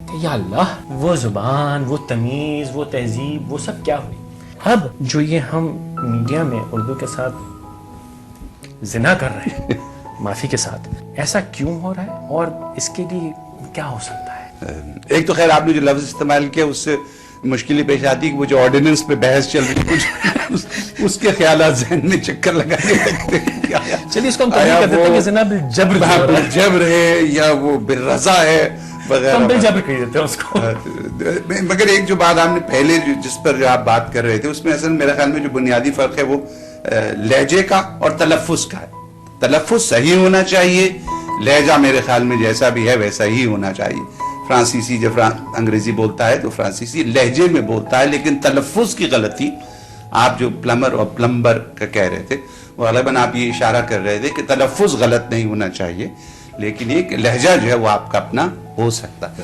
कि या अल्लाह, वो जुबान, वो तमीज़, वो तहजीब, वो सब क्या हुई। अब जो ये हम मीडिया में उर्दू के साथ जिना कर रहे हैं माफी के साथ, ऐसा क्यों हो रहा है और इसके लिए क्या हो सकता है? एक तो खैर आपने जो लफ्ज इस्तेमाल किया उससे मुश्किलें पेश आती है कि वो जो ऑर्डिनेंस पे बहस चल रही है उसके ख्याल जहन में चक्कर लगाने लगते हैं। चलिए इसको हम कर देते हैं कि जिना बिल जब्र जब्र है या वो बिल रजा है वगैरह, हम बिल जब्र कह देते हैं उसको। मगर एक जो बात आपने पहले जिस पर जो आप बात कर रहे थे उसमें असल मेरे ख्याल में जो बुनियादी फर्क है वो लहजे का और तलफ़ुज़ का है। तलफ़ुज़ सही होना चाहिए, लहजा मेरे ख्याल में जैसा भी है वैसा ही होना चाहिए। फ्रांसीसी जब अंग्रेजी बोलता है तो फ्रांसीसी लहजे में बोलता है, लेकिन तलफ़ुज़ की गलती, आप जो प्लम्बर और प्लम्बर का कह रहे थे वो गलबन आप ये इशारा कर रहे थे कि तलफ़ुज़ गलत नहीं होना चाहिए, लेकिन एक लहजा जो है वो आपका अपना हो सकता है।